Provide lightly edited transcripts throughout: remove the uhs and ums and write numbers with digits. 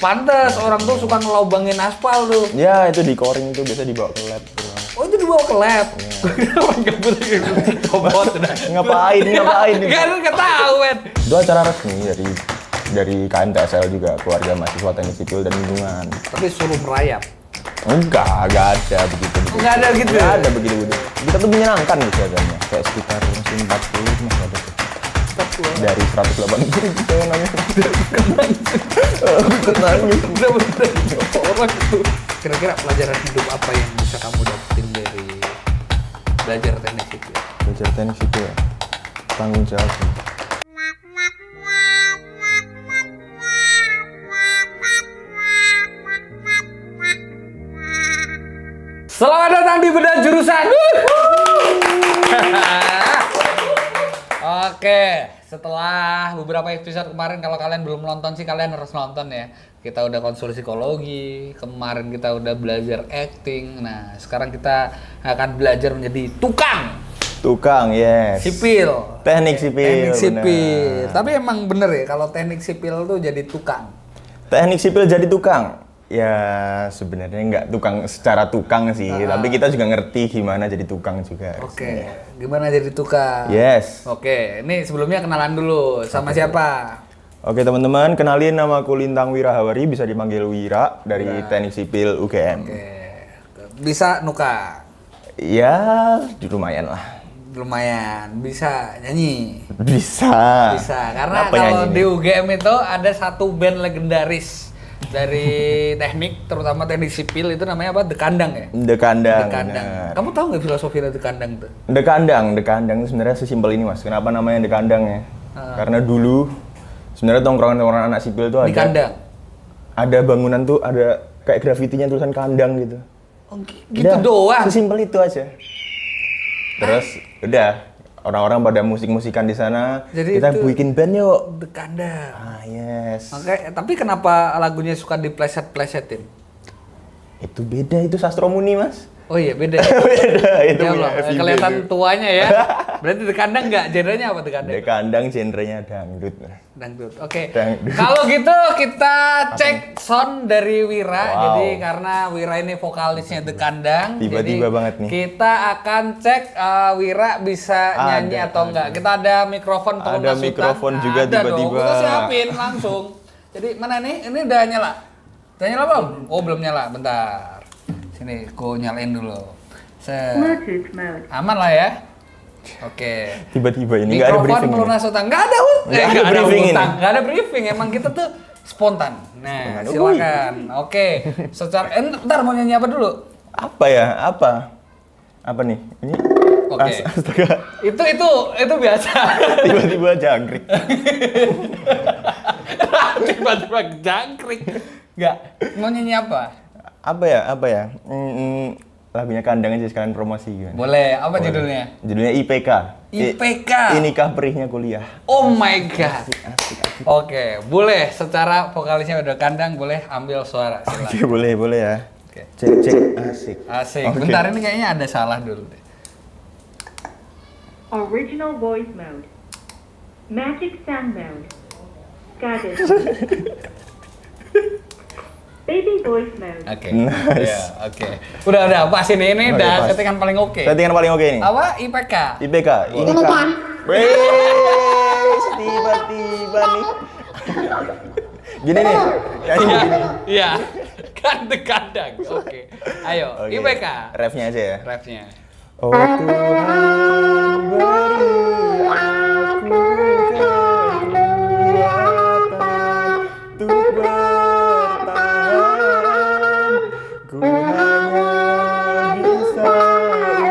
Pantes orang tuh suka ngelobangin aspal tuh. Ya itu di coring itu biasa dibawa ke lab tuh. Oh itu dibawa ke lab? Orang gabut cobot udah. Ngapain Nggak tahu, Ed. Itu acara resmi dari KMTSL juga, keluarga mahasiswa teknik sipil dan lingkungan. Tapi suruh merayap. Enggak ada begitu. Nggak ada gitu? Nggak ada begitu. Kita tuh menyenangkan gitu adanya. Kayak sekitar masih 40 masih ada tuh. Dari 180 gitu namanya. Ikut nangis. Orang tuh. Kira-kira pelajaran hidup apa yang bisa kamu dapetin dari belajar teknik sipil? Belajar teknik sipil ya? Tanggung jawab. Selamat datang di Bedah Jurusan. Oke, setelah beberapa episode kemarin, kalau kalian belum nonton sih kalian harus nonton ya. Kita udah konsul psikologi, kemarin kita udah belajar acting. Nah, sekarang kita akan belajar menjadi tukang Yes. sipil. Teknik sipil. Bener. Tapi emang bener ya kalau teknik sipil tuh jadi tukang. Teknik sipil jadi tukang. Ya sebenarnya nggak tukang secara tukang sih, tapi kita juga ngerti gimana jadi tukang juga. Oke, gimana jadi tukang? Yes. Oke, ini sebelumnya kenalan dulu sama siapa? Oke teman-teman, kenalin nama aku Lintang Wirahawari, bisa dipanggil Wira dari Teknik Sipil UGM. Oke, bisa nuka? Ya, lumayan lah. Lumayan, bisa nyanyi? Bisa. Karena kalau di UGM itu ada satu band legendaris dari teknik, terutama teknik sipil itu namanya apa? The Kandang ya? The Kandang. Kamu tahu nggak filosofi The Kandang tuh? The Kandang sebenarnya sesimpel ini mas. Kenapa namanya The Kandang ya? Karena dulu sebenarnya tongkrongan anak sipil tuh di kandang. Ada bangunan tuh ada kayak grafitinya tulisan kandang gitu. Oh, gitu doang. Sesimpel itu aja. Terus udah orang-orang pada musik-musikan di sana. Jadi kita bikin band yuk. The Kandang. Yes. Oke, tapi kenapa lagunya suka dipleset-plesetin? Itu beda, itu Sastromuni mas. Oh iya beda. Beda itu ya punya Allah, kelihatan tuanya ya. Berarti The Kandang nggak? Genrenya apa The Kandang? The Kandang genrenya dangdut. Dangdut. Oke. Dangdut. Kalau gitu kita cek sound dari Wira. Jadi karena Wira ini vokalisnya The Kandang. Tiba-tiba jadi banget nih. Kita akan cek Wira bisa nyanyi atau enggak. Kita ada mikrofon Ada mikrofon juga tiba-tiba. Kita siapin langsung. Jadi mana nih? Ini udah nyala. Udah nyala belum? Oh belum nyala. Bentar. Sini, aku nyalain dulu. Bluetooth mode. Aman lah ya. Oke. Tiba-tiba ini nggak ada briefing. Mikrofon lunas utang. Nggak ada, nggak ada briefing ini. Nggak ada briefing. Emang kita tuh spontan. Nah, silakan. Oke. Secara, ntar mau nyanyi apa dulu? Apa ya? Apa nih? Ini. Oke. Astaga. Itu biasa. Tiba-tiba jangkrik. Tiba-tiba jangkrik. Nggak. Mau nyanyi apa? Apa ya? Lagunya Kandang aja sekalian promosi gimana? Boleh. Apa judulnya? Judulnya IPK. IPK. Inikah perihnya kuliah. Oh my god. Asik. Oke, boleh. Secara vokalisnya udah Kandang, boleh ambil suara. Oke, boleh ya. Oke. Cek. Asik. Okay. Bentar, ini kayaknya ada salah dulu deh. Original voice mode. Magic sound mode. Got it. Baby voice mode. Oke. Nice. Ya, oke. Udah pas ini udah pas. settingan paling oke. Settingan paling oke ini. Apa? IPK. Ini kan. Wes, tiba-tiba nih. Gini nih. Nyanyi gini. Iya. Kan The Kandang. Oke. Ayo, IPK. Refnya aja ya. Refnya. Oh Tuhan, beri aku kekuatan untuk bertahan. Ku hanya bisa usaha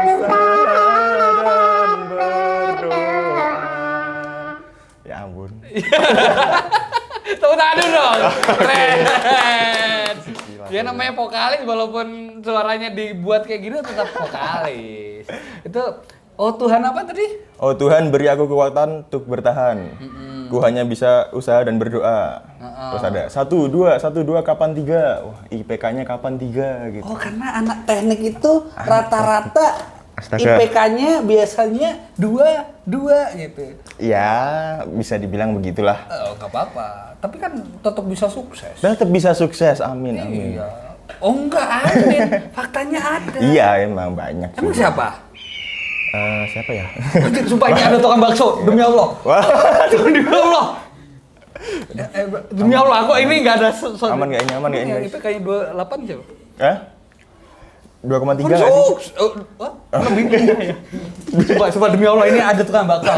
dan berdoa. Ya ampun. Tepuk tangan dulu dong. Keren. Ya namanya vokalis walaupun suaranya dibuat kayak gini tetap vokalis. Itu oh Tuhan apa tadi? Oh Tuhan beri aku kekuatan untuk bertahan. Ku hanya bisa usaha dan berdoa. Terus ada 1, 2, kapan 3? Wah IPK-nya kapan 3 gitu. Oh karena anak teknik itu rata-rata Astaga. IPK-nya biasanya 2 gitu. Ya, bisa dibilang begitulah. Oh, nggak apa-apa. Tapi kan tetap bisa sukses. Tetap bisa sukses, amin, amin. Iya. Oh enggak, amin. Faktanya ada. Iya, emang banyak. Emang juga. siapa? Siapa ya? Anjir, sumpah ini ada tukang bakso, demi Allah. Wah, Demi Allah. Demi Allah, aku ini nggak ada aman nggak ini, aman nggak ini, Yang guys? IPK-nya 28 siapa? Hah? 2,3 Kan nggak sih? sukses. Wah, lebih rendah ya. Sumpah demi Allah ini ada tukang bakso.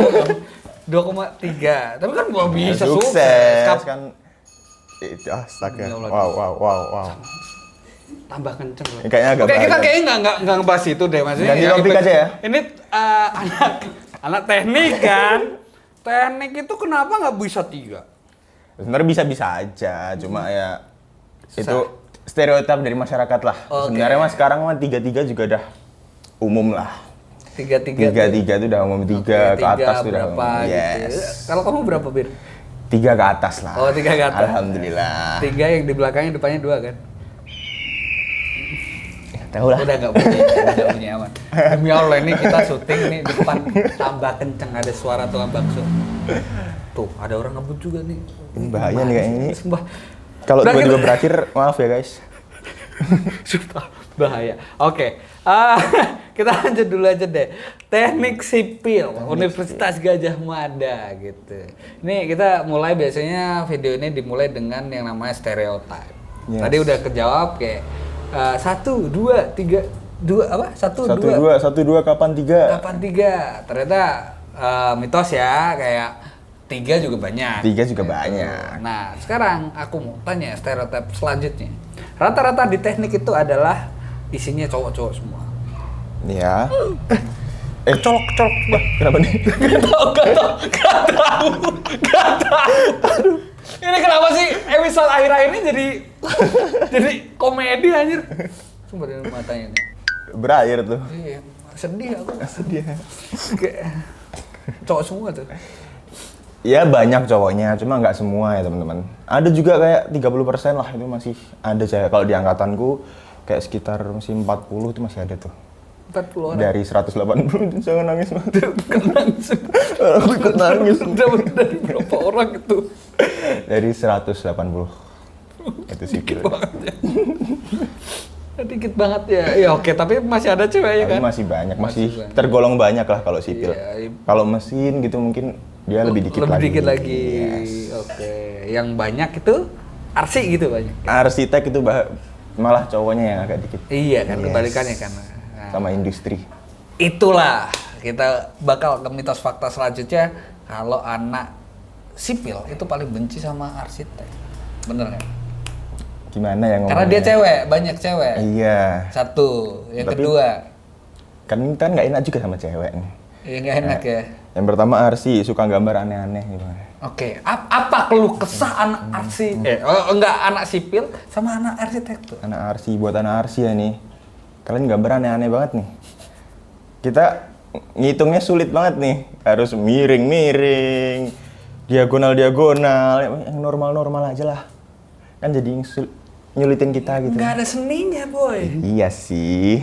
2,3. Tapi kan gua bisa sukses. Kan itu astaga. Ya Allah. Wow. Tambah kenceng loh. Kayaknya agak Oke, kita bahaya. kayaknya nggak ngebahas itu deh, maksudnya. Ganti yang topik IPK aja ya. Ini anak teknik kan. Teknik itu kenapa nggak bisa 3? Sebenarnya bisa-bisa aja, cuma ya Susah. itu stereotip dari masyarakat lah. Oke. Sebenarnya mah sekarang mah 3-3 juga udah umum lah. 3-3. 3-3 itu udah umum, 3 ke atas itu udah berapa umum. gitu. Yes. Kalau kamu berapa, Bir? 3 ke atas lah. Oh, 3 ke atas. Alhamdulillah. 3 yang di belakangnya, depannya 2 kan? Tahu lah. Udah nggak bunyi aman. Demi Allah ini kita syuting nih depan tambah kenceng ada suara tukang bakso. Tuh ada orang ngebut juga nih. Ini bahaya nih kayaknya ini. Sumpah. Kalau Udah, tiba-tiba kita- berakhir, maaf ya guys. Sumpah bahaya. Oke, kita lanjut dulu aja deh. Teknik sipil Universitas Gadjah Mada gitu. Ini kita mulai biasanya video ini dimulai dengan yang namanya stereotype. Yes. Tadi udah kejawab kayak 1, 2, 3, 2 apa? 1, 2. 1-2 kapan 3? Kapan 3? Ternyata mitos ya, kayak 3 juga banyak. 3 juga Gitu. banyak. Nah, sekarang aku mau tanya stereotip selanjutnya. Rata-rata di teknik itu adalah isinya cowok-cowok semua. Ya. Colok. Wah, kenapa nih? Gak tahu. Aduh. Ini kenapa sih episode akhir-akhir ini jadi komedi anjir. Sumpah dari matanya nih. Berakhir tuh. Iya, sedih aku. Sedih. Kayak cowok semua tuh. Ya banyak cowoknya, cuma nggak semua ya teman-teman. Ada juga kayak 30% lah itu masih ada cewek. Kalau di angkatanku kayak sekitar masih 40 itu masih ada tuh. 40 orang. Dari 180 jangan nangis Mas. Nangis. Aku ikut nangis. Dari berapa orang itu? Dari 180. Itu sipil. Dikit banget ya. Ya oke, tapi masih ada ceweknya Tapi kan? masih banyak, masih banyak. tergolong banyak lah kalau sipil. Iya. Kalau mesin gitu mungkin dia lebih dikit lagi. Lebih dikit lagi. Yes. Oke. Yang banyak itu arsi gitu banyak. Arsitek itu malah cowoknya yang agak dikit. Iya kan, Yes. kebalikannya kan. Nah, Sama industri. itulah kita bakal ke mitos fakta selanjutnya kalau anak sipil itu paling benci sama arsitek. Bener nggak? Gimana ya ngomongnya? Karena dia cewek, banyak cewek. Iya. Satu, yang Tapi- kedua, Kan nggak enak juga sama cewek nih. ya nggak enak ya. Yang pertama Arsi suka gambar aneh-aneh gimana? Oke, apa keluh kesah anak arsi? Enggak anak sipil sama anak arsitektur. Anak Arsi, buat anak Arsi ya nih. Kalian gambar aneh-aneh banget nih. Kita ngitungnya sulit banget nih. Harus miring-miring, diagonal-diagonal, yang normal-normal aja lah. Kan jadi nyulitin kita gitu. Nggak ada seninya, boy. Iya sih.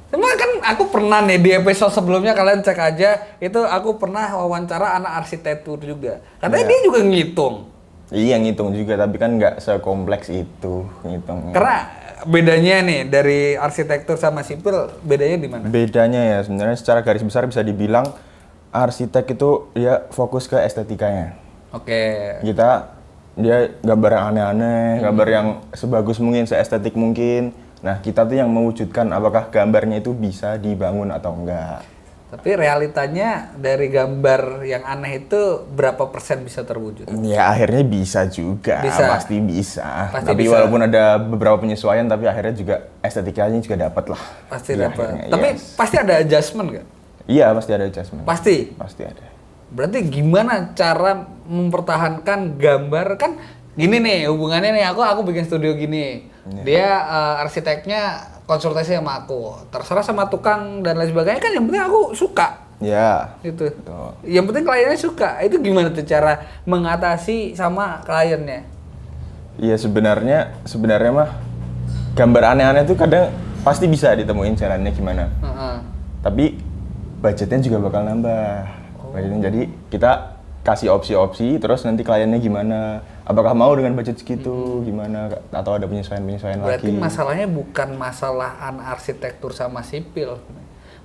Cuma kan aku pernah nih di episode sebelumnya kalian cek aja, itu aku pernah wawancara anak arsitektur juga. Katanya Iya. dia juga ngitung. Iya ngitung juga, tapi kan nggak sekompleks itu ngitungnya. Karena bedanya nih dari arsitektur sama sipil, bedanya di mana? Bedanya ya sebenarnya secara garis besar bisa dibilang arsitek itu dia fokus ke estetikanya. Oke. Dia gambar yang aneh-aneh, gambar yang sebagus mungkin, seestetik mungkin. Nah, kita tuh yang mewujudkan apakah gambarnya itu bisa dibangun atau enggak. Tapi realitanya dari gambar yang aneh itu berapa persen bisa terwujud? Ya akhirnya bisa juga, Bisa. pasti bisa. Pasti Tapi bisa. walaupun ada beberapa penyesuaian, tapi akhirnya juga estetikanya juga dapat lah. Pasti Di dapat. akhirnya, Tapi yes. pasti ada adjustment nggak? Iya pasti ada adjustment. Pasti. Pasti ada. Berarti gimana cara mempertahankan gambar kan gini nih hubungannya nih aku bikin studio gini. Iya. Dia arsiteknya konsultasi sama aku. Terserah sama tukang dan lain sebagainya kan yang penting aku suka Ya. gitu. Betul. Yang penting kliennya suka. Itu gimana tuh cara mengatasi sama kliennya? Iya sebenarnya mah gambar aneh-aneh tuh kadang pasti bisa ditemuin caranya gimana. Heeh. Tapi budgetnya juga bakal nambah. Jadi kita kasih opsi-opsi, terus nanti kliennya gimana? Apakah mau dengan budget segitu? Gimana? Atau ada penyesuaian-penyesuaian lagi? Berarti masalahnya bukan masalah arsitektur sama sipil.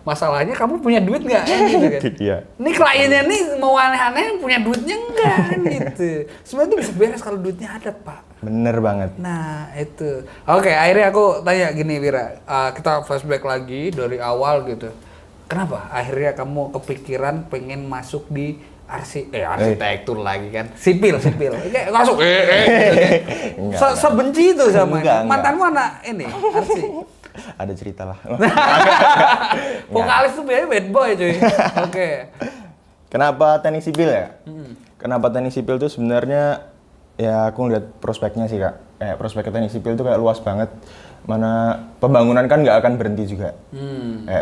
Masalahnya kamu punya duit nggak? Gitu kan? Iya. Ini kliennya nih mau aneh-aneh punya duitnya nggak? Gitu. Sebenarnya itu bisa beres kalau duitnya ada, Pak. Bener banget. Nah itu. Oke, akhirnya aku tanya gini Wira. Kita flashback lagi dari awal gitu. Kenapa akhirnya kamu kepikiran pengen masuk di arsitektur lagi kan? Sipil. Kayak masuk sebenci itu sama Enggak. mantanmu anak ini arsi. Ada cerita lah. Vokalis tuh biasanya bad boy cuy. Oke. Kenapa teknik sipil ya? Kenapa teknik sipil tuh sebenarnya ya aku ngeliat prospeknya sih kak. Prospek teknik sipil tuh kayak luas banget. Mana pembangunan kan nggak akan berhenti juga.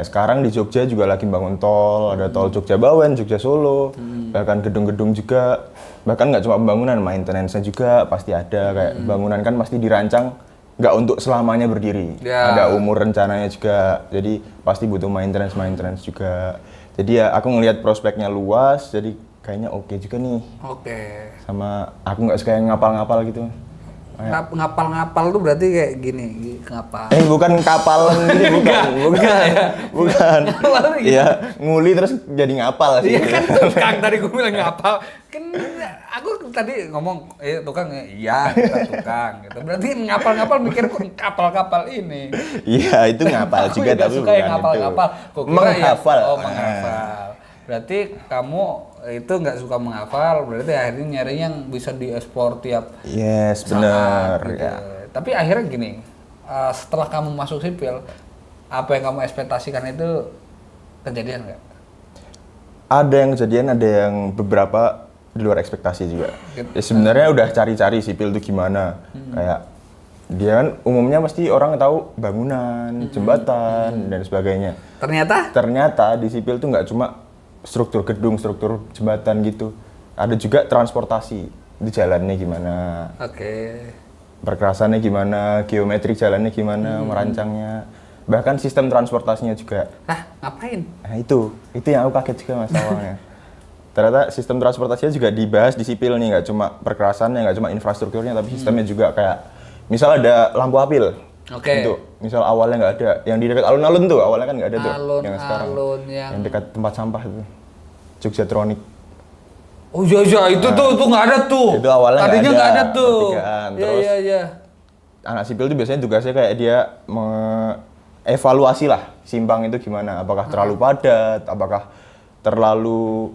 Sekarang di Jogja juga lagi bangun tol, ada tol Jogja Bawen, Jogja Solo, bahkan gedung-gedung juga. Bahkan nggak cuma pembangunan, maintenance-nya juga pasti ada. Kayak bangunan kan pasti dirancang nggak untuk selamanya berdiri. Ya. Ada umur rencananya juga, jadi pasti butuh maintenance juga. Jadi ya aku ngelihat prospeknya luas, jadi kayaknya oke juga nih. Oke. Sama aku nggak suka yang ngapal-ngapal gitu. Ngapal-ngapal tuh berarti kayak gini, ngapal. Bukan kapal gitu, bukan. Iya, nguli terus jadi ngapal sih. Iya kan tukang tadi gue bilang ngapal. Kan aku tadi ngomong tukang iya kita tukang gitu. Berarti ngapal-ngapal mikir kapal-kapal ini. Iya, itu ngapal juga tapi suka yang bukan ngapal-ngapal. itu. Menghafal. Menghafal. Berarti kamu itu nggak suka menghafal, berarti akhirnya nyari yang bisa diekspor tiap Yes, saat, benar. gitu. Ya. Tapi akhirnya gini, setelah kamu masuk sipil, apa yang kamu ekspektasikan itu kejadian nggak? Ada yang kejadian, ada yang beberapa di luar ekspektasi juga. Ya, sebenarnya udah cari-cari sipil itu gimana. Kayak dia kan umumnya pasti orang tahu bangunan, jembatan dan sebagainya. Ternyata di sipil tuh nggak cuma struktur gedung, struktur jembatan gitu. Ada juga transportasi, di jalannya gimana. Oke. Perkerasannya gimana, geometri jalannya gimana, merancangnya. Bahkan sistem transportasinya juga. Ngapain? Nah itu yang aku kaget juga mas awalnya. Ternyata sistem transportasinya juga dibahas di sipil nih, nggak cuma perkerasannya, nggak cuma infrastrukturnya, tapi sistemnya juga kayak misal ada lampu apil. Oke. Itu misal awalnya nggak ada, yang di dekat alun-alun tuh awalnya kan nggak ada tuh, yang sekarang yang dekat tempat sampah itu, Jogjatronic. Oh iya itu tuh nggak ada tuh. Itu awalnya tadinya nggak ada tuh. Terus Iya. anak sipil tuh biasanya tugasnya kayak dia evaluasi lah simpang itu gimana, apakah terlalu padat, apakah terlalu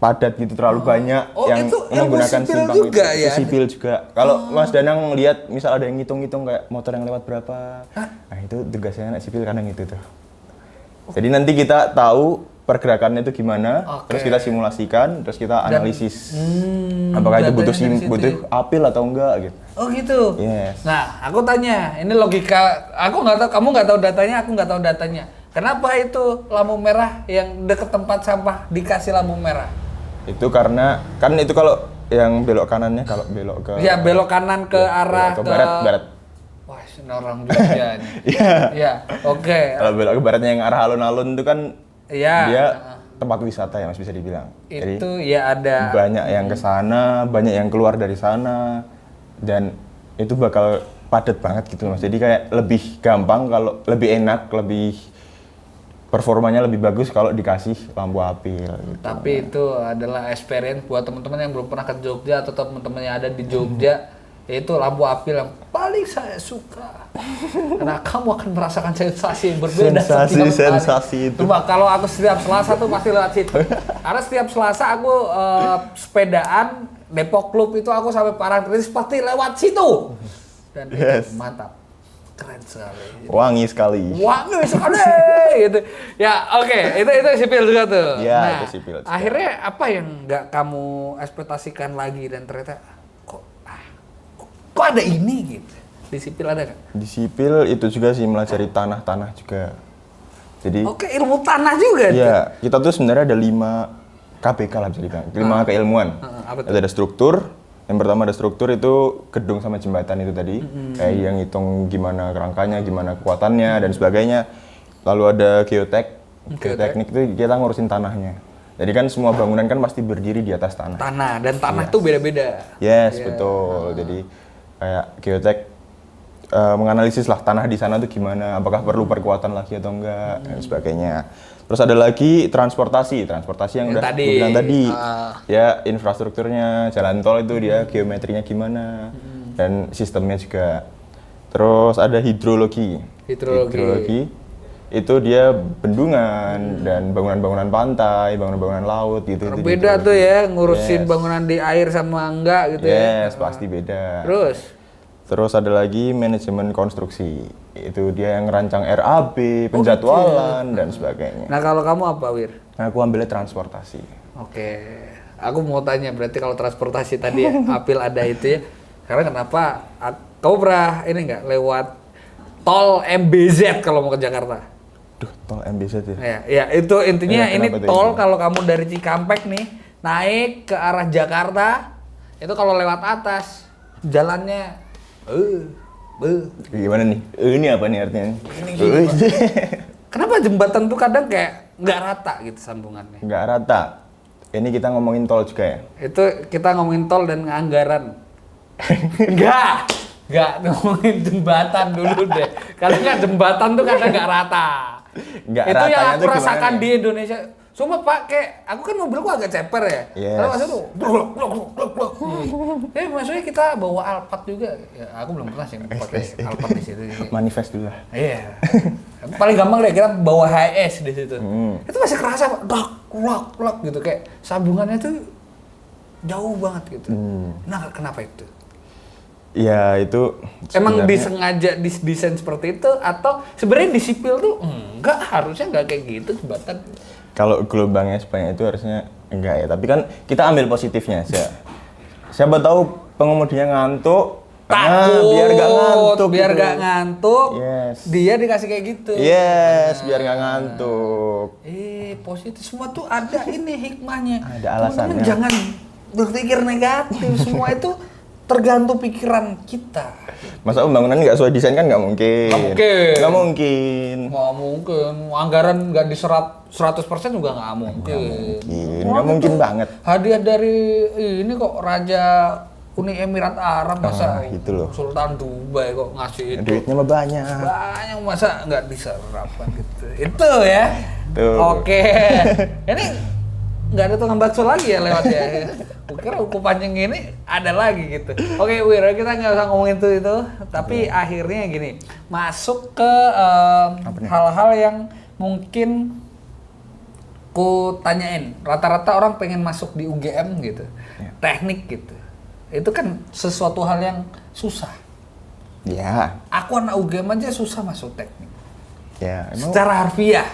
padat gitu, terlalu banyak yang itu menggunakan sipil simpang juga itu. ya? Itu sipil juga. Kalau Mas Danang lihat misal ada yang ngitung-ngitung kayak motor yang lewat berapa, nah itu tugasnya anak sipil kadang itu tuh. Jadi nanti kita tahu pergerakannya itu gimana, terus kita simulasikan, terus kita analisis apakah itu butuh apil atau enggak gitu. Oh gitu. Yes. Nah, aku tanya, ini logika, aku nggak tahu, kamu nggak tahu datanya, aku nggak tahu datanya. Kenapa itu lampu merah yang deket tempat sampah dikasih lampu merah? Itu karena kan itu kalau yang belok kanannya, kalau belok ke Ya belok kanan ke arah ke barat. Wah, ini orang Jogja nih. Iya, oke. Kalau belok ke baratnya yang arah alun-alun itu kan dia Iya. tempat wisata ya Mas, bisa dibilang. Jadi Itu ya ada. banyak yang ke sana, banyak yang keluar dari sana, dan itu bakal padat banget gitu Mas. Jadi kayak lebih gampang, kalau lebih enak, lebih performanya lebih bagus kalau dikasih lampu apil gitu. Tapi itu adalah experience buat teman-teman yang belum pernah ke Jogja atau teman-teman yang ada di Jogja. Itu lampu apil yang paling saya suka. Karena kamu akan merasakan sensasi yang berbeda setiap hari. Sensasi itu. Coba kalau aku setiap Selasa tuh pasti lewat situ. Karena setiap Selasa aku sepedaan Depok Club itu aku sampai Parangtritis pasti lewat situ. Dan itu mantap. Keren sekali. Wangi sekali. Gitu. Ya, oke. Itu sipil juga tuh. Ya, nah, itu sipil juga. Akhirnya apa yang nggak kamu ekspektasikan lagi dan ternyata kok ada ini gitu. Di sipil ada nggak? Di sipil itu juga sih melajari tanah-tanah juga. Jadi Oke, ilmu tanah juga tuh. iya, kita tuh sebenarnya ada 5 KPK lah bisa dibilang. 5 keilmuan. Apa tuh? Itu ada struktur. Yang pertama ada struktur, itu gedung sama jembatan itu tadi. Kayak yang hitung gimana kerangkanya, gimana kekuatannya dan sebagainya. Lalu ada geotek, Geoteknik itu kita ngurusin tanahnya. Jadi kan semua bangunan kan pasti berdiri di atas tanah. Tanah, dan tanah tuh beda-beda. Yes, betul. Jadi kayak geotek menganalisis lah tanah di sana tuh gimana, apakah perlu perkuatan lagi atau enggak, dan sebagainya. Terus ada lagi transportasi yang udah tadi. gue bilang tadi. Ya, infrastrukturnya, jalan tol itu dia geometrinya gimana, dan sistemnya juga. Terus ada hidrologi. Itu dia bendungan dan bangunan-bangunan pantai, bangunan-bangunan laut gitu. Beda tuh ya, ngurusin bangunan di air sama enggak gitu ya. Yes, pasti beda. Terus ada lagi manajemen konstruksi. Itu dia yang ngerancang RAB, penjadwalan, dan sebagainya. Nah, kalau kamu apa, Wir? Nah, aku ambilnya transportasi. Oke. Aku mau tanya, berarti kalau transportasi tadi ya, Apil ada itu ya. Karena kenapa? Kamu pernah ini nggak lewat tol MBZ kalau mau ke Jakarta? Duh, tol MBZ ya? Ya, itu intinya ini tol itu? kalau kamu dari Cikampek nih, naik ke arah Jakarta, itu kalau lewat atas, jalannya Gimana nih? Ini apa nih artinya? Kenapa jembatan tuh kadang kayak nggak rata gitu sambungannya? Nggak rata. Ini kita ngomongin tol juga ya? Itu kita ngomongin tol dan anggaran. Nggak ngomongin jembatan dulu deh. Karena kan jembatan tuh kadang nggak rata. Itu yang aku rasakan di Indonesia. Sumpah Pak, kayak aku kan mobilku agak ceper ya. Kalau maksudnya tuh blok. Maksudnya kita bawa Alphard juga. Ya, aku belum pernah sih pakai Alphard di situ. Manifest dulu lah. Iya. Paling gampang deh kita bawa HS di situ. Itu masih kerasa Pak. Blok gitu kayak sambungannya tuh jauh banget gitu. Nah, kenapa itu? Ya itu emang disengaja didesain seperti itu atau sebenarnya di sipil tuh enggak, harusnya enggak kayak gitu jembatan. Kalau gelombangnya sebanyak itu harusnya enggak ya, tapi kan kita ambil positifnya aja. Siapa tahu pengemudinya ngantuk, biar gak ngantuk, yes. Dia dikasih kayak gitu. Yes, biar gak ngantuk. Positif semua tuh ada ini hikmahnya. Ada alasannya. Teman-teman jangan berpikir negatif, semua itu tergantung pikiran kita. Masa pembangunan nggak sesuai desain kan nggak mungkin. Nggak mungkin. Anggaran nggak diserap 100% juga nggak mungkin. Nggak mungkin banget. Hadiah dari ini kok Raja Uni Emirat Arab masa gitu loh. Sultan Dubai kok ngasih itu. Duitnya mah banyak. Banyak masa nggak diserap gitu. Itu ya. Tuh. Oke. Ini nggak ada tukang bakso lagi ya lewat ya. Kira Uku Panjang ini ada lagi gitu. Oke, Wir, kita nggak usah ngomongin itu. Tapi akhirnya gini, masuk ke hal-hal yang mungkin ku tanyain. Rata-rata orang pengen masuk di UGM gitu, teknik gitu. Itu kan sesuatu hal yang susah. Ya. Aku anak UGM aja susah masuk teknik. Ya. Secara harfiah.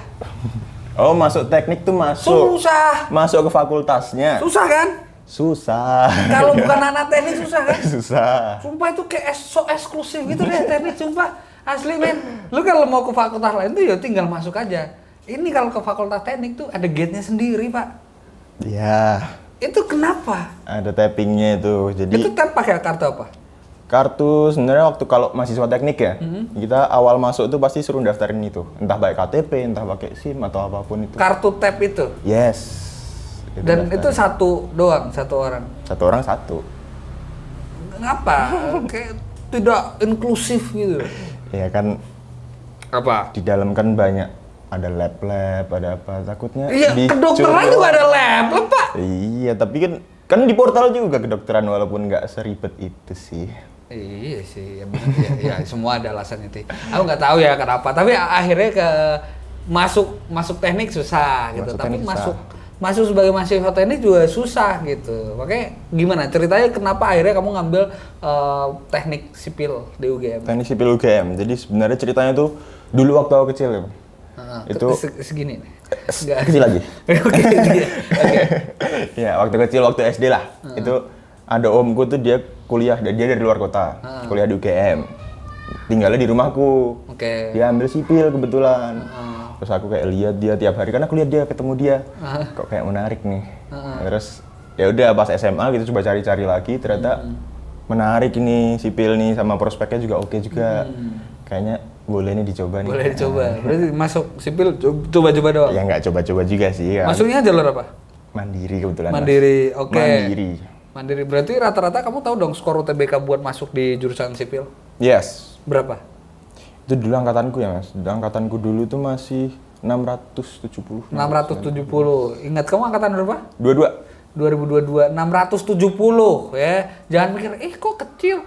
Oh, masuk teknik tuh masuk. Susah. Masuk ke fakultasnya. Susah kan? Susah. Kalau bukan anak teknik susah kan? Susah. Sumpah itu kayak so eksklusif gitu deh teknik, sumpah. Asli men. Lu kalau mau ke fakultas lain tuh ya tinggal masuk aja. Ini kalau ke fakultas teknik tuh ada gate-nya sendiri, Pak. Iya. Itu kenapa? Ada tappingnya itu. Jadi itu tap pakai kartu apa? Kartu sebenarnya waktu kalau mahasiswa teknik ya, kita awal masuk tuh pasti suruh daftarin itu. Entah pakai KTP, entah pakai SIM atau apapun itu. Kartu tap itu? Yes. Dan itu satu doang, satu orang? Satu orang satu. Ngapa? Kayak tidak inklusif gitu. Iya kan. Apa? Di dalam kan banyak, ada lab-lab, ada apa, takutnya. Iya, kedokteran juga ada lab, Pak. Iya, tapi kan di portal juga kedokteran walaupun nggak seribet itu sih. Iya sih, ya semua ada alasan itu. Aku nggak tahu ya kenapa, tapi akhirnya ke masuk teknik susah gitu. Tapi masuk sebagai mahasiswa teknik juga susah gitu. Makanya gimana ceritanya kenapa akhirnya kamu ngambil teknik sipil di UGM? Teknik sipil UGM. Jadi sebenarnya ceritanya tuh dulu waktu aku kecil ya. Itu segini nih. Kecil lagi. Oke. Ya, waktu kecil waktu SD lah. Itu ada omku tuh dia kuliah, dia dari luar kota. Kuliah di UGM. Tinggalnya di rumahku. Dia ambil sipil kebetulan. Terus aku kayak lihat dia tiap hari, karena aku lihat dia, ketemu dia, kok kayak menarik nih. Terus ya udah pas SMA gitu coba cari-cari lagi, ternyata menarik ini sipil nih, sama prospeknya juga oke juga. kayaknya boleh nih dicoba nih. Boleh dicoba. Berarti masuk sipil coba-coba doang. Ya nggak coba-coba juga sih kan. Masuknya jalur apa? Mandiri kebetulan. Mas. Mandiri. Oke. Mandiri. Berarti rata-rata kamu tahu dong skor UTBK buat masuk di jurusan sipil? Yes. Berapa? Itu dulu angkatanku ya Mas. Angkatanku dulu tuh masih 670. 670. Ingat kamu angkatan berapa? 22. 2022 670 ya. Jangan mikir kok kecil.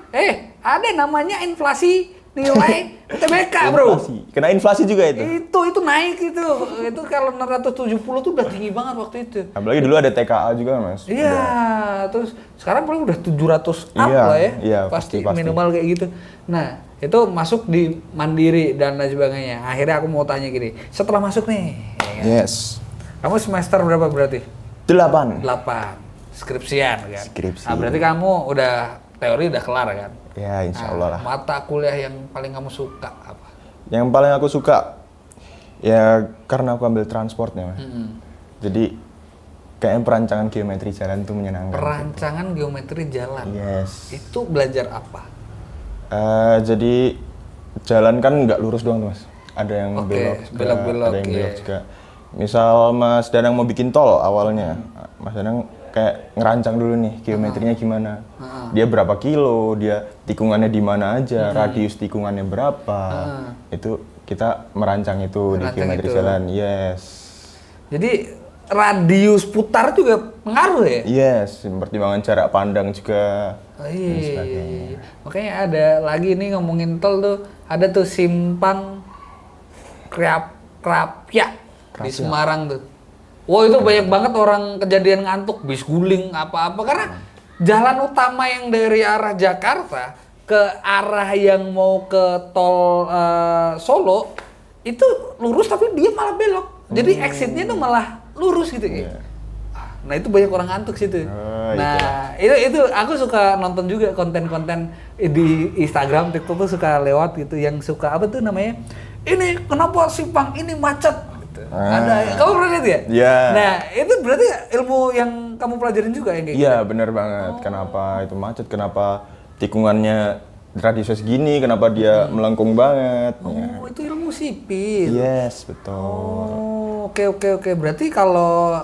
Ada namanya inflasi nilai UTBK, Bro. Kena inflasi juga itu. Itu naik itu. Itu kalau 670 tuh udah tinggi banget waktu itu. Apalagi dulu ada TKA juga, Mas. Iya, terus sekarang paling udah 700 up lah ya. Iya, pasti pasti. minimal kayak gitu. Nah, itu masuk di Mandiri dan lain sebagainya. Akhirnya aku mau tanya gini, setelah masuk nih, ya kan? Yes. Kamu semester berapa berarti? 8. 8. Skripsian kan? Skripsi. Nah, berarti kamu udah teori udah kelar kan? Ya, insya Allah lah. Mata kuliah yang paling kamu suka apa? Yang paling aku suka, ya karena aku ambil transportnya, Mas. Jadi, kayaknya perancangan geometri jalan tuh menyenangkan. Perancangan geometri jalan? Yes. Itu belajar apa? Jadi, jalan kan nggak lurus doang tuh, Mas. Ada yang belok juga, belok-belok, ada yang belok iya. juga. Misal Mas Danang mau bikin tol awalnya, Mas Danang kayak ngerancang dulu nih geometrinya gimana. Dia berapa kilo, dia tikungannya di mana aja, radius tikungannya berapa. Itu kita merancang itu di geometri jalan. Yes. Jadi radius putar juga pengaruh ya? Yes, pertimbangan jarak pandang juga. Oh, iya. Makanya ada lagi nih ngomongin tol tuh, ada tuh simpang Krapya di Semarang tuh. Wah, itu banyak banget orang kejadian ngantuk, bis guling apa-apa karena jalan utama yang dari arah Jakarta ke arah yang mau ke tol Solo itu lurus tapi dia malah belok. Jadi exitnya tuh malah lurus gitu ya. Nah, itu banyak orang ngantuk situ. Nah, itu aku suka nonton juga konten-konten di Instagram, TikTok tuh suka lewat gitu yang suka apa tuh namanya? Ini kenapa simpang ini macet? Ada, kamu pernah lihat ya? Iya. Nah, itu berarti ilmu yang kamu pelajarin juga yang kayak gitu? Iya, benar banget. Kenapa itu macet, kenapa tikungannya radiusnya segini, kenapa dia melengkung banget. Oh, itu ilmu sipil? Yes, betul. Oh, oke. Berarti kalau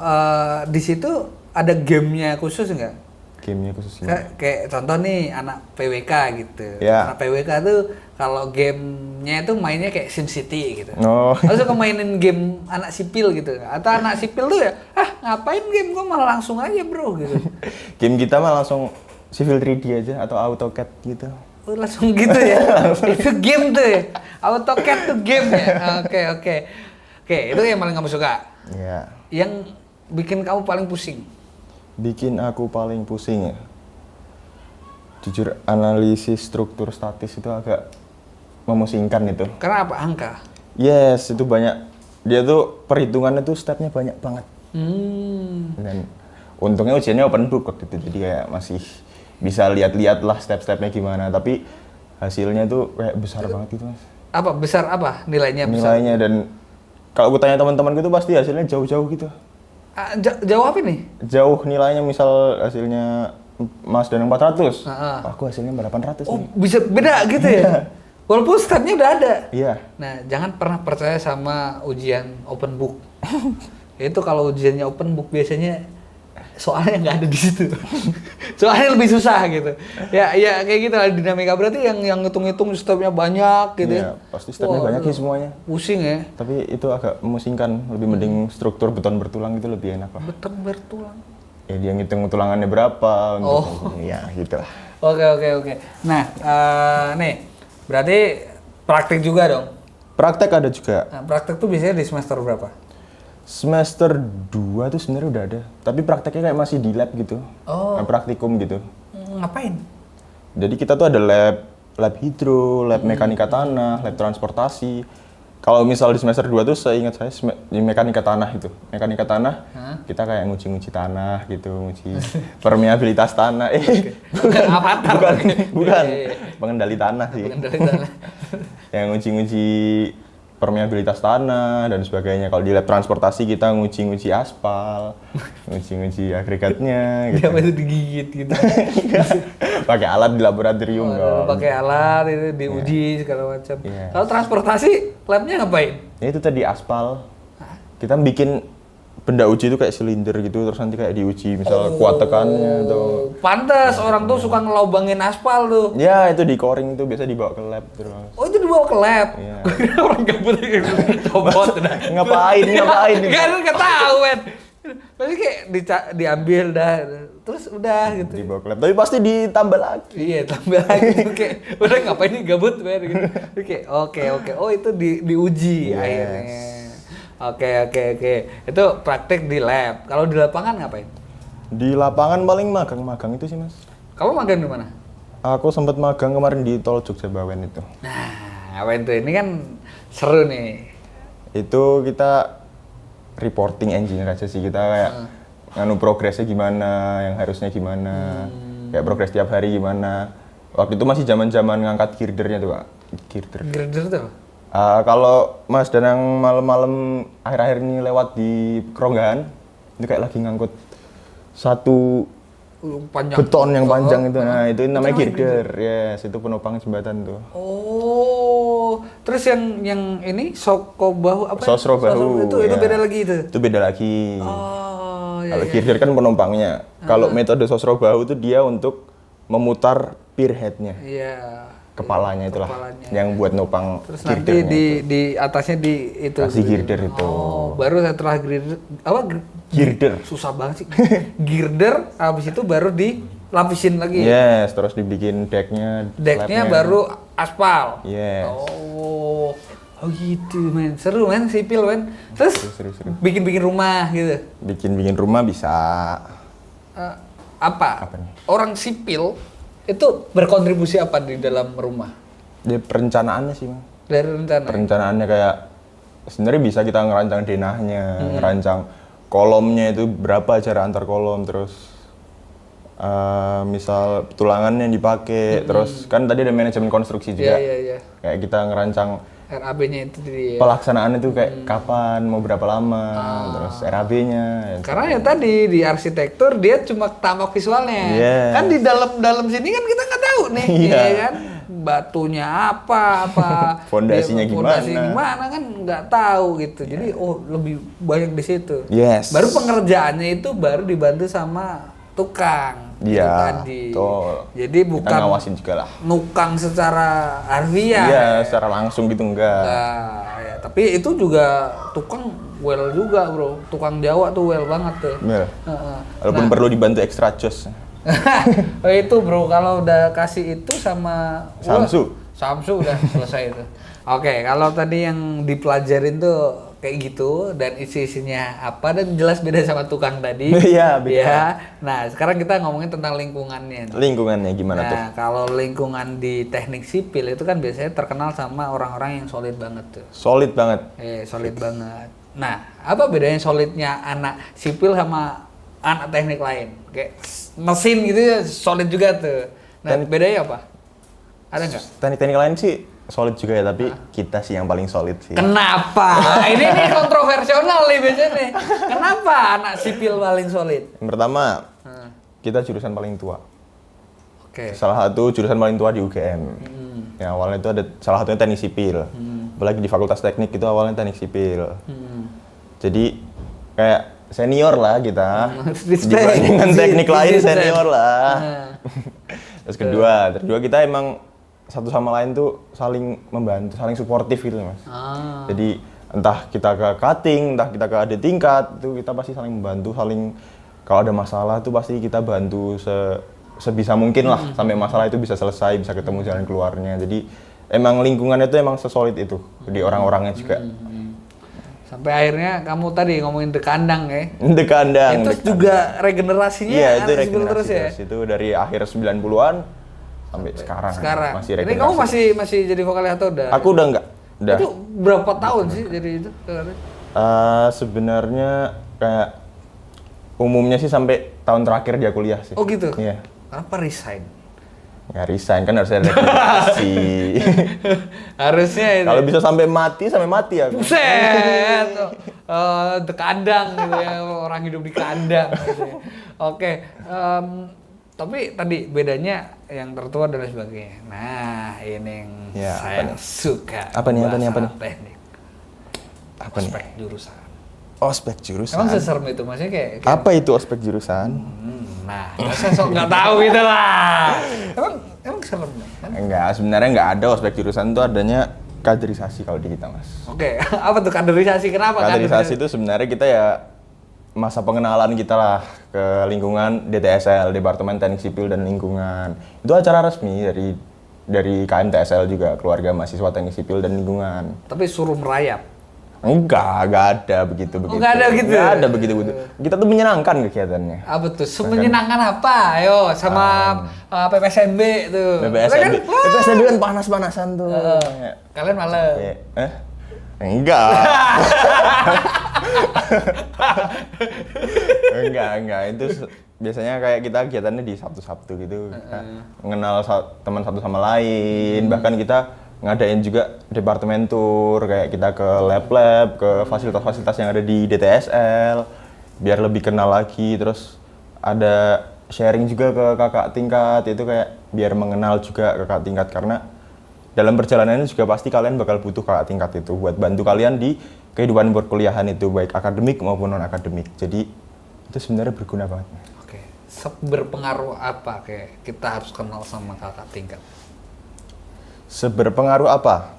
di situ ada gamenya khusus nggak? Gamenya khususnya. Kayak contoh nih, anak PWK gitu. Ya. Anak PWK tuh kalau gamenya itu mainnya kayak SimCity gitu. Oh. Atau suka mainin game anak sipil gitu. Atau anak sipil tuh ya, ngapain game, gua malah langsung aja bro gitu. Game kita mah langsung Civil 3D aja atau AutoCAD gitu. Oh, langsung gitu ya? Itu game tuh ya? AutoCAD tuh game ya? Oke, itu yang paling kamu suka? Iya. Yang bikin kamu paling pusing? Bikin aku paling pusing ya. Jujur, analisis struktur statis itu agak memusingkan itu. Karena apa? Angka? Yes, itu banyak. Dia tuh perhitungannya tuh stepnya banyak banget. Dan untungnya ujiannya open book waktu itu, jadi kayak masih bisa lihat-lihat lah step-stepnya gimana. Tapi hasilnya tuh kayak besar banget gitu, Mas. Apa? Besar apa? Nilainya besar? Nilainya, dan kalau aku tanya teman-teman gitu pasti hasilnya jauh-jauh gitu. Jauh apa nih? Jauh nilainya, misal hasilnya Mas Danang 400, aku hasilnya 800 Oh, nih. bisa beda gitu ya? Walaupun stepnya udah ada. Iya. Nah, jangan pernah percaya sama ujian open book. Itu kalau ujiannya open book biasanya soalnya nggak ada di situ. Soalnya lebih susah gitu. Ya kayak gitu lah dinamika. Berarti yang ngitung-ngitung stepnya banyak gitu. Iya, pasti stepnya banyak sih semuanya. Pusing ya. Tapi itu agak memusingkan. Lebih mending struktur beton bertulang itu lebih enak lah. Beton bertulang. Ya dia ngitung tulangannya berapa untuk ya gitu lah. Oke. Nah, nih berarti praktik juga dong. Praktek ada juga. Nah, praktek tuh biasanya di semester berapa? Semester 2 tuh sebenarnya udah ada. Tapi prakteknya kayak masih di lab gitu. Praktikum gitu. Ngapain? Jadi kita tuh ada lab hidro, lab mekanika tanah, lab transportasi. Kalau misal di semester 2 tuh seingat saya di mekanika tanah itu. Mekanika tanah, kita kayak nguji-nguji tanah gitu, nguji permeabilitas tanah. Bukan. Pengendali tanah sih. Pengendali tanah. Yang nguji-nguji permeabilitas tanah dan sebagainya. Kalau di lab transportasi kita nguji-nguji aspal, nguji-nguji agregatnya gitu. Dia itu digigit gitu. pakai alat di laboratorium dong. Pakai alat itu diuji segala macam. Iya. Kalau transportasi labnya ngapain? Ya itu tadi aspal. Kita bikin benda uji itu kayak silinder gitu, terus nanti kayak diuji misal kuat tekannya atau Pantes orang tuh suka ngelobangin aspal tuh. ya itu di coring itu biasa dibawa ke lab terus. Oh itu dibawa ke lab. Iya. Orang gabut gitu. Cobot udah. Ngapain Nggak tahu kan. Pasti kayak diambil dah, terus udah gitu. dibawa ke lab, tapi pasti ditambah lagi. Iya tambah lagi kayak udah ngapain nih gabut men gitu. Oke oke. Oh itu diuji Yes. akhirnya. Oke. Itu praktek di lab. Kalau di lapangan ngapain? Di lapangan paling magang itu sih mas. Kamu magang di mana? Aku sempat magang kemarin di Tol Jogja Bawen itu. Nah, apa itu? Ini kan seru nih. Itu kita reporting engineer aja sih, kita kayak nganu progresnya gimana, yang harusnya gimana, kayak progres tiap hari gimana. Waktu itu masih zaman-zaman ngangkat girdernya tuh Pak. Girder. Grader tuh? Kalau Mas Danang malam-malam akhir-akhir ini lewat di Keronggahan, itu kayak lagi ngangkut satu Panjang. beton yang panjang itu. Nah, itu namanya namanya girder. Yes, itu penopang jembatan tuh. Oh, terus yang ini soko bahu apa? Sosro bahu. Itu ya. beda lagi itu. Itu beda lagi. Oh, iya. Kalau girder kan penumpangnya. Kalau metode sosro bahu itu dia untuk memutar pier head-nya. Iya. Kepalanya itulah Kepalanya. yang buat nopang Terus nanti girdernya. di atasnya di itu. Kasih girder itu. Oh, baru setelah girder apa? Girder. Susah banget sih. Girder habis itu baru dilapisin lagi. Yes, terus dibikin decknya. Decknya slabnya. baru aspal. Yes. Oh gitu men, seru men, sipil men. Terus Seru. bikin rumah gitu. Bikin rumah bisa. Apa nih? orang sipil itu berkontribusi apa di dalam rumah Dia perencanaannya sih, Bang. dari rencana? Perencanaannya kayak sebenarnya bisa kita ngerancang denahnya, ngerancang kolomnya itu berapa jarak antar kolom, terus misal tulangannya yang dipakai, terus kan tadi ada manajemen konstruksi juga. Iya. Kayak kita ngerancang RAB-nya itu dia. pelaksanaan itu kayak kapan, mau berapa lama, terus RAB-nya. Karena ya tadi di arsitektur dia cuma tampak visualnya. Yes. Kan di dalam sini kan kita nggak tahu nih, Iya. ya kan? Batunya apa, Fondasinya gimana kan nggak tahu gitu. Jadi lebih banyak di situ. Yes. Baru pengerjaannya itu baru dibantu sama tukang. Itu Iya, tadi. betul. Jadi Kita bukan ngawasin juga lah. nukang secara harfiah. Iya, secara langsung gitu enggak. Nah, ya, tapi itu juga tukang well juga bro, tukang Jawa tuh well banget tuh. Bener. Heeh. Walaupun perlu dibantu extra jos. Oh, itu bro, kalau udah kasih itu sama Samsu udah selesai itu. Oke, kalau tadi yang dipelajarin tuh kayak gitu dan isi-isinya apa dan jelas beda sama tukang tadi. Iya, beda. Ya. Nah, sekarang kita ngomongin tentang lingkungannya. Lingkungannya gimana tuh? Nah, kalau lingkungan di teknik sipil itu kan biasanya terkenal sama orang-orang yang solid banget tuh. Solid banget. Solid banget. Nah, apa bedanya solidnya anak sipil sama anak teknik lain? Kayak mesin gitu ya solid juga tuh. Nah, bedanya apa? Ada nggak? Teknik-teknik lain sih solid juga ya, tapi kita sih yang paling solid sih. Kenapa? Ini kontroversial nih biasanya nih. Kenapa anak sipil paling solid? Yang pertama, kita jurusan paling tua. Oke. Salah satu jurusan paling tua di UGM. Ya, awalnya itu ada salah satunya teknik sipil. Apalagi di Fakultas Teknik itu awalnya teknik sipil. Jadi kayak senior lah kita. Dibandingkan teknik lain senior lah. Terus kedua kita emang satu sama lain tuh saling membantu, saling suportif gitu Mas. Jadi entah kita ke cutting, entah kita ke ada tingkat, itu kita pasti saling membantu, saling kalau ada masalah tuh pasti kita bantu sebisa mungkin lah sampai masalah itu bisa selesai, bisa ketemu jalan keluarnya. Jadi emang lingkungannya itu emang sesolid itu di orang-orangnya juga. Sampai akhirnya kamu tadi ngomongin The Kandang ya. The Kandang. Terus juga regenerasinya iya, itu anak sipil regenerasi terus ya. Itu dari akhir 90-an sampai sekarang. Masih Ini regenerasi. kamu masih jadi vokalis atau udah? Aku udah enggak. Udah. Itu berapa tahun sih jadi itu? Sebenarnya kayak umumnya sih sampai tahun terakhir dia kuliah sih. Oh gitu? Iya. Kenapa resign? Ya resign kan harus ada regenerasi. Harusnya itu. Kalau bisa sampai mati aku. Buset! The Kandang gitu ya, orang hidup di kandang gitu ya. Oke, Tapi tadi bedanya yang tertua dan lain sebagainya. Nah, ini yang Ya, saya apa nih? suka. Apa nih? Teknik. Apa nih? Ospek jurusan. Ospek jurusan. Emang seserem itu? Maksudnya kayak Apa itu ospek jurusan? nah, saya sok nggak tahu gitu lah. Emang serem kan? Enggak, sebenarnya enggak ada ospek jurusan itu adanya kaderisasi kalau di kita, Mas. Oke, apa tuh kaderisasi? Kenapa Kaderisasi itu sebenarnya kita ya masa pengenalan kita lah ke lingkungan DTSL, Departemen Teknik Sipil dan Lingkungan. Itu acara resmi dari KMTSL juga, Keluarga Mahasiswa Teknik Sipil dan Lingkungan. Tapi suruh merayap. Enggak ada begitu-begitu. Nggak ada gitu? Nggak ada begitu-begitu. Kita tuh menyenangkan kegiatannya. Apa tuh? Menyenangkan apa? Ayo, sama PPSMB tuh. BPSMB, Kalian, wah, BPSMB kan panas-panasan tuh. kalian malam. Enggak. enggak. Itu biasanya kayak kita kegiatannya di Sabtu-Sabtu gitu. Kita mengenal teman satu sama lain. Bahkan kita ngadain juga departemen tour, kayak kita ke lab-lab, ke fasilitas-fasilitas yang ada di DTSL, biar lebih kenal lagi. Terus ada sharing juga ke kakak tingkat, itu kayak biar mengenal juga kakak tingkat, karena dalam perjalanan ini juga pasti kalian bakal butuh kakak tingkat itu buat bantu kalian di kehidupan perkuliahan itu, baik akademik maupun non-akademik. Jadi itu sebenarnya berguna banget. Oke, berpengaruh apa kayak kita harus kenal sama kakak tingkat? Seberpengaruh apa?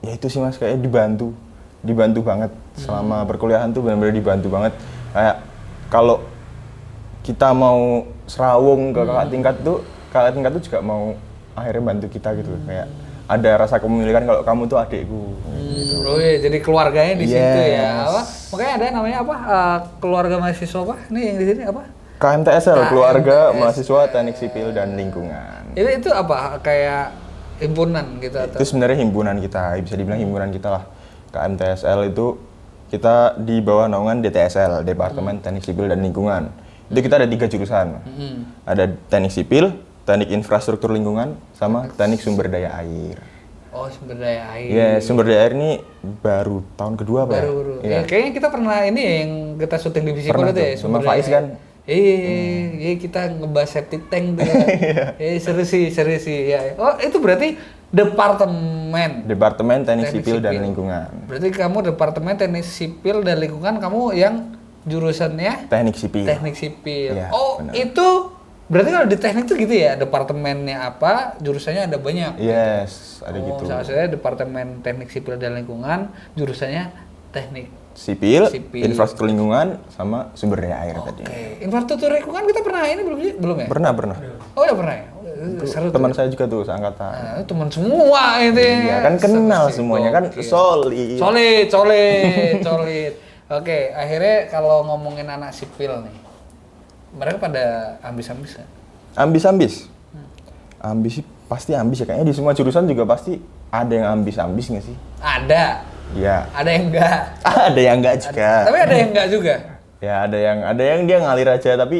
Ya itu sih Mas, kayak dibantu banget selama perkuliahan tuh, benar-benar dibantu banget. Kayak kalau kita mau serawung ke kakak tingkat tuh juga mau akhirnya bantu kita gitu. Kayak ada rasa kepemilikan kalau kamu tuh adikku. Gitu. Oh iya, jadi keluarganya di situ ya. Yes. Apa? Makanya ada namanya apa? Keluarga mahasiswa apa? Ini yang di sini apa? KMTSL, Keluarga KMTSL. Mahasiswa Teknik Sipil dan Lingkungan. Itu apa? Kayak himpunan gitu atau? Itu sebenarnya himpunan kita, bisa dibilang himpunan kita lah. KMTSL itu kita di bawah naungan DTSL, Departemen Teknik Sipil dan Lingkungan. Itu kita ada 3 jurusan. Ada Teknik Sipil, Teknik Infrastruktur Lingkungan, sama Teknik Sumber Daya Air. Oh, sumber daya air. Iya, Sumber Daya Air ini baru tahun kedua apa ya? Baru. Iya. Ya, kayaknya kita pernah ini yang kita syuting di Visipol Pernah itu ya, tuh, sumber sama Faiz daya kan? air. Iya, kita ngebahas septic tank tuh. Seru sih. Ya. Oh, itu berarti Departemen Teknik Teknik Sipil dan Sipil. Lingkungan. Berarti kamu Departemen Teknik Sipil dan Lingkungan, kamu yang jurusannya Teknik Sipil. Teknik Sipil. Iya, Oh, benar. itu berarti kalau di teknik tuh gitu ya, departemennya apa, jurusannya ada banyak. Yes, ada gitu. Salah saya Departemen Teknik Sipil dan Lingkungan, jurusannya Teknik. Sipil, Sipil. Infrastruktur Lingkungan, sama Sumber Daya Air tadi. Oke, infrastruktur lingkungan kita pernah ini belum ya? Pernah. Oh, udah pernah ya? Seru tuh. Teman saya juga tuh seangkatan. Nah, itu teman semua itu ya. Iya, kan kenal Seru sih. semuanya kan Gokil. solid. Solid. Oke, akhirnya kalau ngomongin anak sipil nih, mereka pada ambis-ambis kan? Ambis. Ambis sih pasti ambis ya, kayaknya di semua jurusan juga pasti ada yang ambis nggak sih? Ada, Iya. ada yang enggak. Ada yang enggak juga. Tapi ada yang enggak juga. Ya ada yang dia ngalir aja, tapi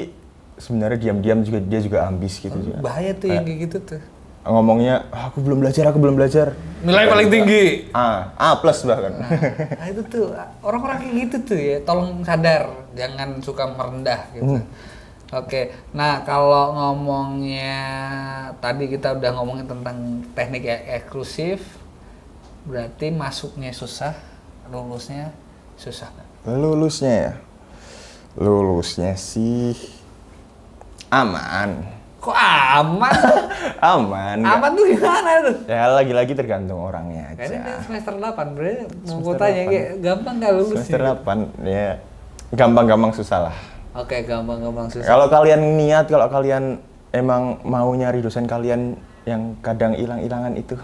sebenarnya diam-diam juga dia juga ambis gitu juga. Bahaya tuh yang kayak gitu tuh. Ngomongnya, aku belum belajar. Nilai paling tinggi. A plus bahkan. Nah, itu tuh orang-orang kayak gitu tuh ya, tolong sadar, jangan suka merendah gitu. Oke, nah kalau ngomongnya tadi kita udah ngomongin tentang teknik eksklusif, berarti masuknya susah, lulusnya susah nggak? Lulusnya sih aman. Kok aman? Aman. Aman tuh gimana tuh? Ya lagi-lagi tergantung orangnya Kayaknya aja. semester 8, berarti mau Semester tanya 8. kayak gampang nggak lulus? Semester 8 ya gampang-gampang susah lah. Oke, gampang-gampang susah. Kalau kalian niat, kalau kalian emang mau nyari dosen kalian yang kadang hilang-hilangan itu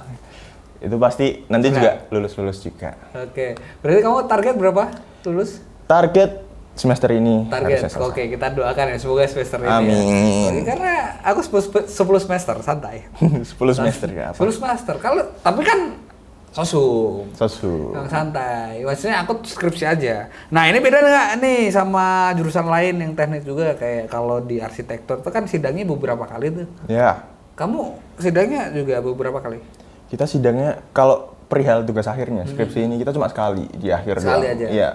pasti nanti juga lulus juga. Oke, berarti kamu target berapa lulus? Target semester ini Target, harusnya selesai. oke, kita doakan ya semoga semester ini. Amin. Ya. Karena aku 10 semester santai. 10 semester ya apa? 10 semester. Kalau tapi kan sosum. Sosu. Yang santai. Maksudnya aku skripsi aja. Nah, ini beda nggak nih sama jurusan lain yang teknik juga, kayak kalau di arsitektur itu kan sidangnya beberapa kali tuh. Ya, Kamu sidangnya juga beberapa kali? kita sidangnya kalau perihal tugas akhirnya skripsi ini kita cuma sekali di akhir Sekali doang. aja? Iya,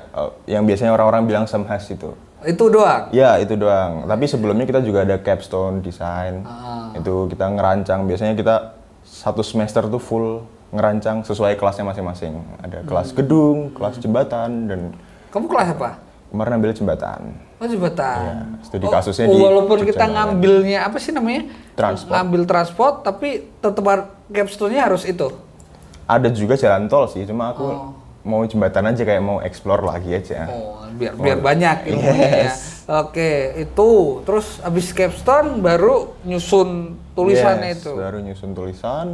yang biasanya orang-orang bilang semhas itu. Itu doang. Ya, itu doang. Tapi sebelumnya kita juga ada capstone desain. Itu kita ngerancang. Biasanya kita satu semester tuh full ngerancang sesuai kelasnya masing-masing. Ada kelas gedung, kelas jembatan, dan Kamu kelas apa? kemarin ambil jembatan. Oh, jembatan. Iya, studi kasusnya di walaupun Jogja kita Online. ngambilnya apa sih namanya? Transport. Ngambil transport, tapi tetap capstone-nya harus itu. Ada juga jalan tol sih, cuma aku Oh. mau jembatan aja, kayak mau explore lagi aja. Oh, biar banyak ilmunya ya. Oke, itu. Terus abis capstone baru nyusun tulisannya Yes, itu. baru nyusun tulisan.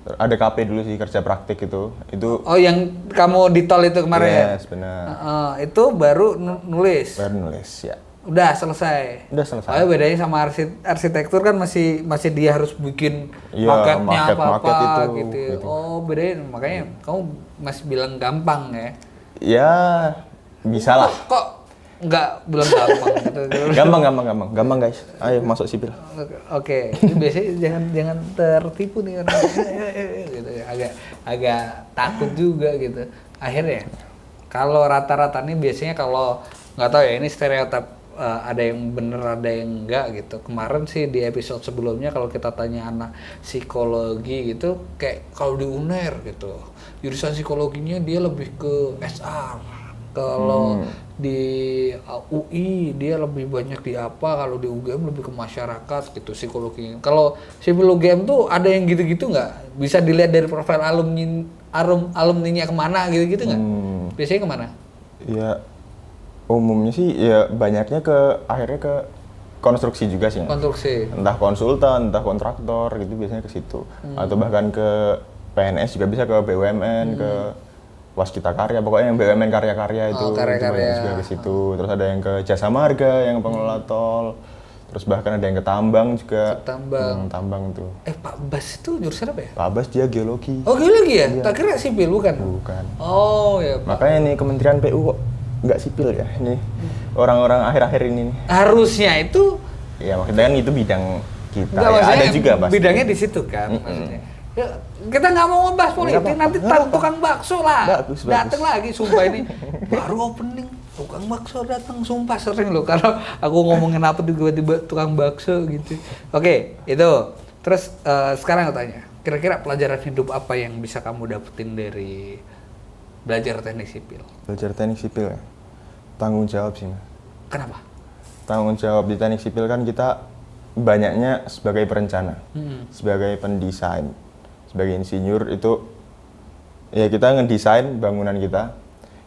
Ada KP dulu sih, kerja praktik itu. Itu Oh, yang kamu di tol itu kemarin ya? yes, benar. Itu baru nulis. Baru nulis ya. Udah selesai. Udah selesai. Oh, bedanya sama arsitektur kan masih dia harus bikin Iya, maketnya apa-apa maket itu, gitu. gitu. Oh, bedanya makanya kamu masih bilang gampang ya. Ya, bisa lah. Kok nggak bilang gampang gitu. Gampang guys. Ayo masuk sipil. Oke, ini biasanya jangan tertipu nih orang gitu ya. Agak takut juga gitu. Akhirnya kalau rata-rata nih biasanya kalau nggak tahu ya, ini stereotip, ada yang bener ada yang enggak gitu. Kemarin sih di episode sebelumnya kalau kita tanya anak psikologi gitu, kayak kalau di UNER gitu, jurusan psikologinya dia lebih ke SR. Kalau di UI dia lebih banyak di apa, kalau di UGM lebih ke masyarakat gitu psikologinya. Kalau sipil UGM tuh ada yang gitu-gitu nggak? Bisa dilihat dari profil alumninya kemana gitu-gitu nggak? Biasanya kemana? Ya, umumnya sih ya banyaknya akhirnya ke konstruksi juga sih. Konstruksi. Entah konsultan, entah kontraktor gitu, biasanya ke situ. Atau bahkan ke PNS juga bisa, ke BUMN, ke Waskita Karya, pokoknya yang BUMN karya-karya itu, karya-karya. itu juga ke situ. Terus ada yang ke Jasa Marga, yang pengelola tol. Terus bahkan ada yang ke tambang juga. Tambang. Tambang tuh. Pak Bas itu jurusan apa ya? Pak Abbas dia geologi. Oh, geologi ya? Tak kira sipil bukan? Bukan. Oh ya Pak. Makanya nih Kementerian PU kok nggak sipil ya, ini orang-orang akhir-akhir ini nih. Harusnya itu Ya maksudnya kan itu bidang kita. enggak, Ya, maksudnya ada juga pasti. bidangnya di situ kan maksudnya. Ya, kita nggak mau ngebahas politik, apa-apa, nanti nggak apa-apa. tukang bakso lah Bagus. datang lagi, sumpah ini baru opening tukang bakso datang, sumpah sering loh kalau aku ngomongin apa tiba-tiba tukang bakso gitu. Oke, itu. Terus sekarang aku tanya, kira-kira pelajaran hidup apa yang bisa kamu dapetin dari belajar teknik sipil? Belajar teknik sipil ya, tanggung jawab sih. Mas. Kenapa? Tanggung jawab di teknik sipil kan kita banyaknya sebagai perencana, sebagai pendesain, sebagai insinyur itu ya kita ngedesain bangunan kita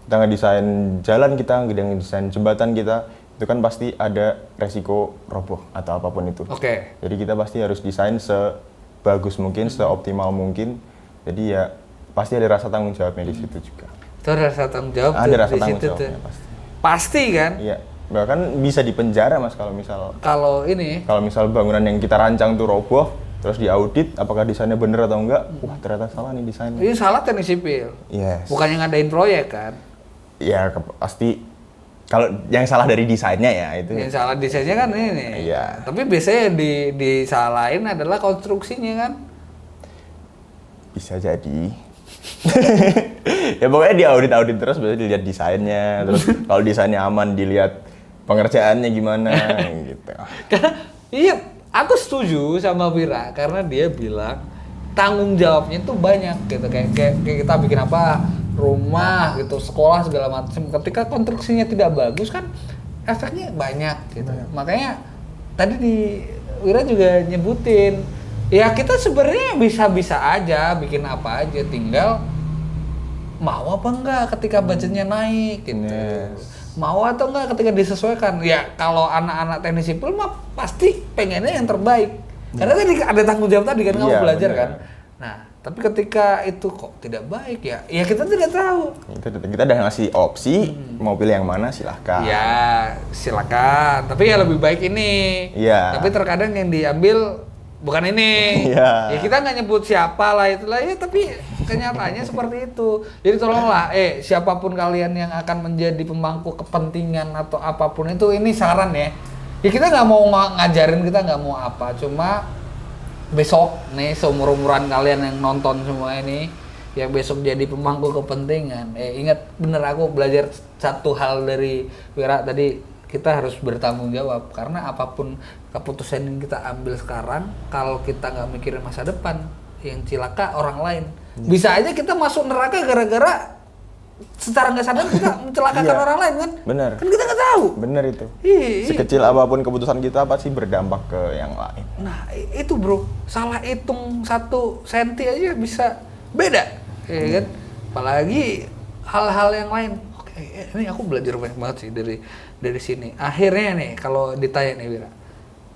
ngedesain jalan kita, ngedesain jembatan kita, itu kan pasti ada resiko roboh atau apapun itu. Oke. Jadi kita pasti harus desain sebagus mungkin, seoptimal mungkin. Jadi ya pasti ada rasa tanggung jawabnya di situ juga. Itu ada rasa tanggung jawab Ada tuh rasa di tanggung situ jawabnya tuh. pasti. Pasti kan? Iya, bahkan bisa dipenjara Mas kalau misal Kalau misal bangunan yang kita rancang tuh roboh, terus diaudit apakah desainnya bener atau enggak, wah ternyata salah nih desainnya. ini salah teknik sipil. Yes. Bukan yang ngadain proyek kan? Ya pasti kalau yang salah dari desainnya ya itu. Yang salah desainnya kan ini. Iya. Tapi biasanya yang disalahin adalah konstruksinya kan? Bisa jadi. Ya pokoknya diaudit terus, biasanya dilihat desainnya, terus kalau desainnya aman dilihat pengerjaannya gimana gitu. Karena iya, aku setuju sama Wira karena dia bilang tanggung jawabnya itu banyak gitu. Kayak kita bikin apa, rumah gitu, sekolah segala macam. Ketika konstruksinya tidak bagus kan efeknya banyak gitu. Makanya tadi di Wira juga nyebutin, ya kita sebenarnya bisa-bisa aja bikin apa aja, tinggal mau apa enggak ketika budgetnya naik gitu. Yes. Mau atau enggak ketika disesuaikan. Ya kalau anak-anak teknik sipil mah pasti pengennya yang terbaik. Karena tadi ada tanggung jawab tadi kan, kamu Iya, belajar bener. kan. Nah, tapi ketika itu kok tidak baik ya kita tidak tahu. Kita udah ngasih opsi, mau pilih yang mana silahkan. Ya, silakan. Tapi ya lebih baik ini. Iya. Tapi terkadang yang diambil bukan ini. Iya. Ya kita nggak nyebut siapa lah itulah ya, tapi kenyataannya seperti itu. Jadi tolonglah, siapapun kalian yang akan menjadi pemangku kepentingan atau apapun itu, ini saran ya. Ya kita nggak mau ngajarin, kita nggak mau apa, cuma besok nih seumur-umuran kalian yang nonton semua ini, yang besok jadi pemangku kepentingan, ingat bener aku belajar satu hal dari Wira tadi, kita harus bertanggung jawab karena apapun keputusan yang kita ambil sekarang, kalau kita nggak mikirin masa depan, yang cilaka orang lain. Bisa aja kita masuk neraka gara-gara secara nggak sadar kita mencelakakan orang lain kan? Bener. Kan kita nggak tahu. Bener itu. Iya. Sekecil apapun keputusan kita pasti berdampak ke yang lain. Nah itu bro, salah hitung 1 senti aja bisa beda, ya kan? Apalagi hal-hal yang lain. Oke, ini aku belajar banyak banget sih dari sini. Akhirnya nih, kalau ditanya nih Wira,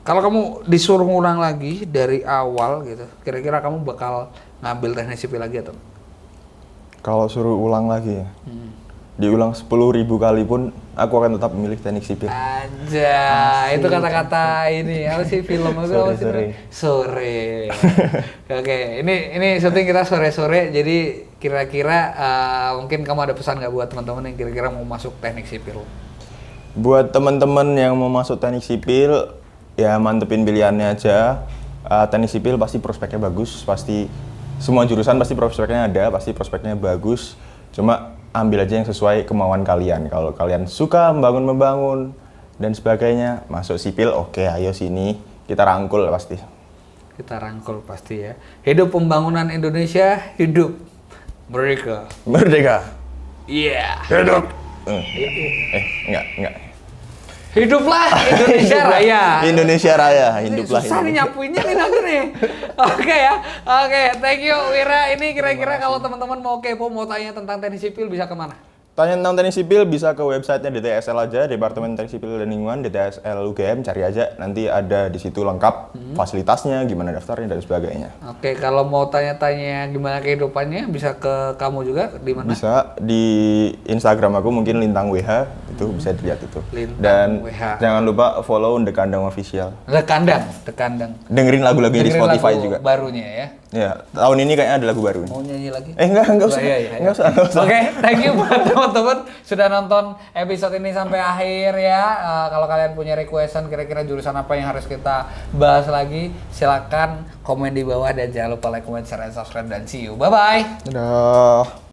kalau kamu disuruh ngulang lagi dari awal gitu, kira-kira kamu bakal ngambil teknik sipil lagi atau? Kalau suruh ulang lagi ya, diulang 10.000 kali pun aku akan tetap memilih teknik sipil. Aja, itu kata-kata ini apa sih film itu apa sih? Sore. Oke, ini syuting kita sore-sore, jadi kira-kira mungkin kamu ada pesan nggak buat teman-teman yang kira-kira mau masuk teknik sipil? Buat teman-teman yang mau masuk teknik sipil, ya mantepin pilihannya aja. Teknik sipil pasti prospeknya bagus, pasti semua jurusan pasti prospeknya ada, pasti prospeknya bagus. Cuma ambil aja yang sesuai kemauan kalian. Kalau kalian suka membangun dan sebagainya, masuk sipil, oke, ayo sini, kita rangkul pasti. Kita rangkul pasti ya. Hidup pembangunan Indonesia, hidup merdeka. Merdeka. Iya. Hidup. Enggak. Hiduplah Indonesia Raya. Indonesia Raya, hiduplah Susah nih Indonesia. nyapuinnya nih nanti nih. Oke ya. Oke, thank you Wira. Ini kira-kira kalau teman-teman mau kepo, mau tanya tentang teknik sipil bisa kemana? Tanya tentang teknik sipil bisa ke websitenya DTSL aja, Departemen Teknik Sipil dan Lingkungan, DTSL UGM, cari aja. Nanti ada di situ lengkap fasilitasnya, gimana daftarnya dan sebagainya. Oke, kalau mau tanya-tanya gimana kehidupannya bisa ke kamu juga di mana? Bisa di Instagram aku mungkin Lintang WH, itu bisa dilihat itu. Lintang Dan WH. jangan lupa follow The Kandang Official. The Kandang. Dengerin lagu-lagunya di Dengerin Spotify lagu juga. barunya ya. Ya, tahun ini kayaknya ada lagu baru. Mau nyanyi lagi? Enggak usah. Iya. Enggak usah. Oke, thank you buat teman-teman sudah nonton episode ini sampai akhir ya. Kalau kalian punya requestan kira-kira jurusan apa yang harus kita bahas lagi, silakan komen di bawah dan jangan lupa like, comment, share, dan subscribe dan see you. Bye bye. Dadah.